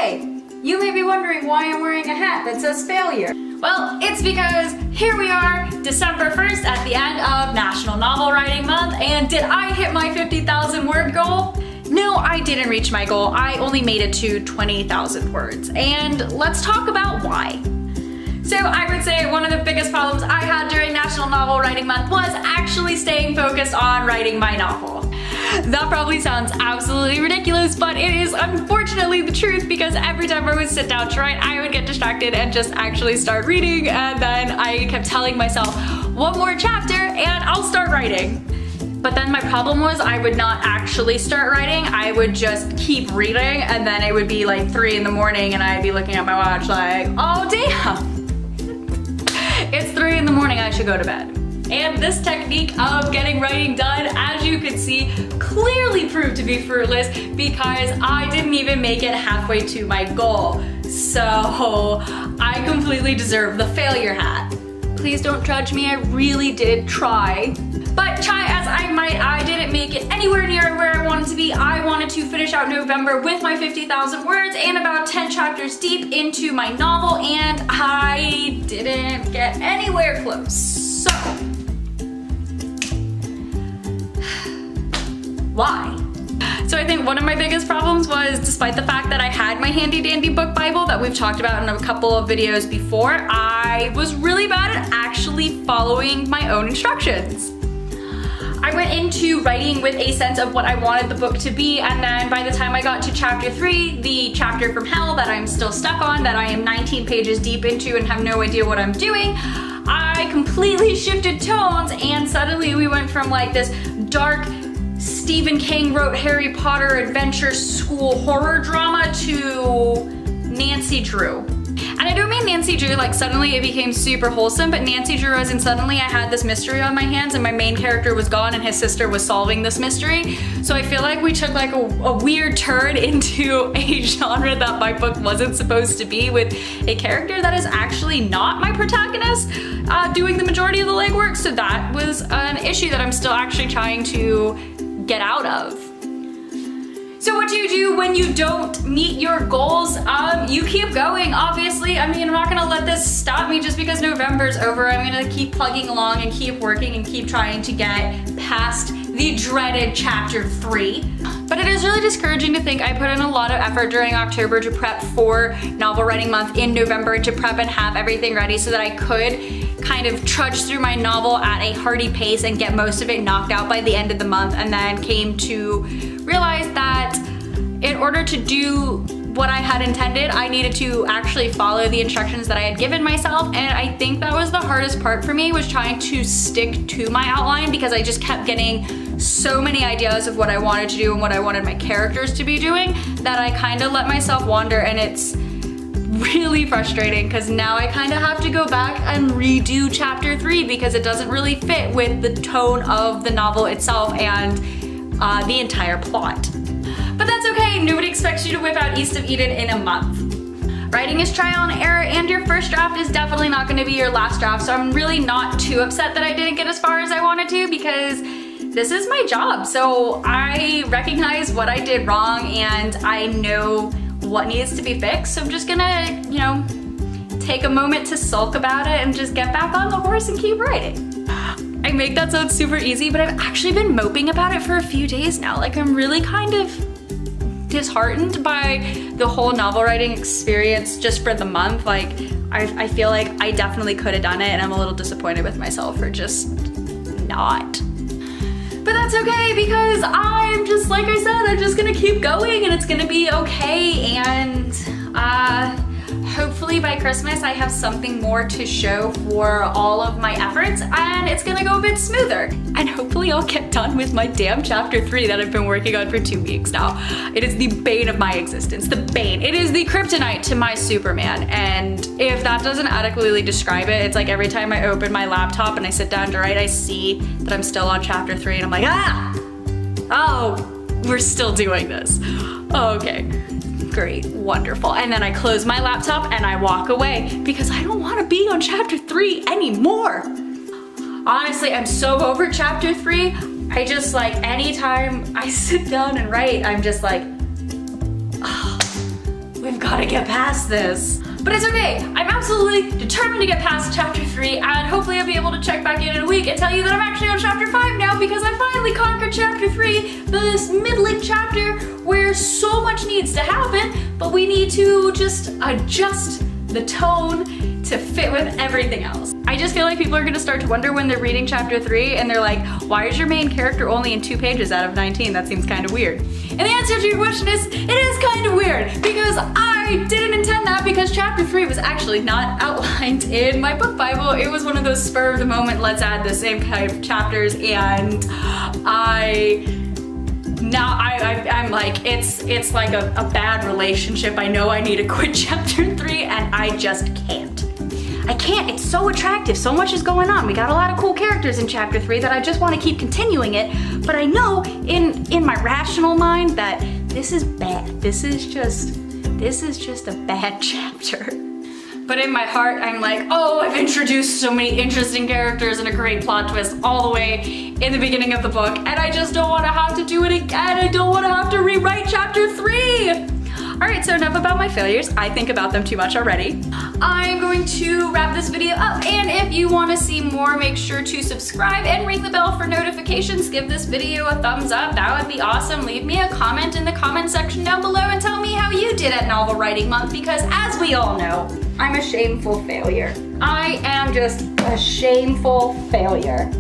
Hey, you may be wondering why I'm wearing a hat that says failure. Well, it's because here we are, December 1st at the end of National Novel Writing Month, and did I hit my 50,000 word goal? No, I didn't reach my goal. I only made it to 20,000 words, and let's talk about why. So I would say one of the biggest problems I had during National Novel Writing Month was actually staying focused on writing my novel. That probably sounds absolutely ridiculous, but it is unfortunately the truth, because every time I would sit down to write, I would get distracted and just actually start reading, and then I kept telling myself, one more chapter and I'll start writing. But then my problem was I would not actually start writing. I would just keep reading, and then it would be like 3 in the morning and I'd be looking at my watch like, oh damn, it's 3 in the morning, I should go to bed. And this technique of getting writing done, as you can see, clearly proved to be fruitless because I didn't even make it halfway to my goal. So I completely deserve the failure hat. Please don't judge me, I really did try. But try as I might, I didn't make it anywhere near where I wanted to be. I wanted to finish out November with my 50,000 words and about 10 chapters deep into my novel, and I didn't get anywhere close. So, why? So I think one of my biggest problems was, despite the fact that I had my handy dandy book Bible that we've talked about in a couple of videos before, I was really bad at actually following my own instructions. I went into writing with a sense of what I wanted the book to be, and then by the time I got to chapter 3, the chapter from hell that I'm still stuck on, that I am 19 pages deep into and have no idea what I'm doing, I completely shifted tones, and suddenly we went from like this dark Stephen King wrote Harry Potter adventure school horror drama to Nancy Drew. And I don't mean Nancy Drew like suddenly it became super wholesome, but Nancy Drew as in suddenly I had this mystery on my hands and my main character was gone and his sister was solving this mystery. So I feel like we took like a weird turn into a genre that my book wasn't supposed to be, with a character that is actually not my protagonist doing the majority of the legwork. So that was an issue that I'm still actually trying to get out of. So what do you do when you don't meet your goals? You keep going, obviously. I mean, I'm not gonna let this stop me just because November's over. I'm gonna keep plugging along and keep working and keep trying to get past the dreaded chapter 3. But it is really discouraging to think I put in a lot of effort during October to prep for Novel Writing Month in November, to prep and have everything ready so that I could kind of trudge through my novel at a hearty pace and get most of it knocked out by the end of the month, and then came to realize that in order to do what I had intended, I needed to actually follow the instructions that I had given myself. And I think that was the hardest part for me, was trying to stick to my outline, because I just kept getting so many ideas of what I wanted to do and what I wanted my characters to be doing that I kind of let myself wander, and it's really frustrating because now I kind of have to go back and redo chapter 3 because it doesn't really fit with the tone of the novel itself and the entire plot. But that's okay, nobody expects you to whip out East of Eden in a month. Writing is trial and error, and your first draft is definitely not going to be your last draft, so I'm really not too upset that I didn't get as far as I wanted to, because this is my job. So I recognize what I did wrong and I know what needs to be fixed, so I'm just gonna, you know, take a moment to sulk about it and just get back on the horse and keep writing. I make that sound super easy, but I've actually been moping about it for a few days now. Like, I'm really kind of disheartened by the whole novel writing experience just for the month. Like, I feel like I definitely could have done it, and I'm a little disappointed with myself for just not. But that's okay, because I'm just, like I said, I'm just gonna keep going and it's gonna be okay, and hopefully by Christmas I have something more to show for all of my efforts, and it's gonna go a bit smoother. And hopefully I'll get done with my damn chapter 3 that I've been working on for 2 weeks now. It is the bane of my existence, the bane. It is the kryptonite to my Superman, and if that doesn't adequately describe it, it's like every time I open my laptop and I sit down to write, I see that I'm still on chapter 3 and I'm like, ah! Oh, we're still doing this. Okay. Great, wonderful. And then I close my laptop and I walk away because I don't want to be on chapter 3 anymore. Honestly, I'm so over chapter 3. I just, like, anytime I sit down and write, I'm just like, oh, we've got gotta get past this. But it's okay, I'm absolutely determined to get past chapter 3, and hopefully I'll be able to check back in a week and tell you that I'm actually on chapter 5 now, because I finally conquered chapter 3, this middling chapter where so much needs to happen, but we need to just adjust the tone to fit with everything else. I just feel like people are gonna start to wonder when they're reading chapter 3 and they're like, why is your main character only in 2 pages out of 19? That seems kind of weird. And the answer to your question is, it is kind of weird, because I didn't intend that, because chapter 3 was actually not outlined in my book Bible. It was one of those spur of the moment, let's add the same kind of chapters, and I'm like, it's like a bad relationship. I know I need to quit chapter 3 and I just can't. I can't, it's so attractive, so much is going on. We got a lot of cool characters in chapter 3 that I just want to keep continuing it, but I know in my rational mind that this is bad. This is just a bad chapter. But in my heart, I'm like, oh, I've introduced so many interesting characters and a great plot twist all the way in the beginning of the book, and I just don't want to have to do it again. I don't want to have to rewrite chapter 3. All right, so enough about my failures. I think about them too much already. I'm going to wrap this video up, and if you want to see more, make sure to subscribe and ring the bell for notifications. Give this video a thumbs up, that would be awesome. Leave me a comment in the comment section down below and tell me how you did at Novel Writing Month, because as we all know, I'm a shameful failure. I am just a shameful failure.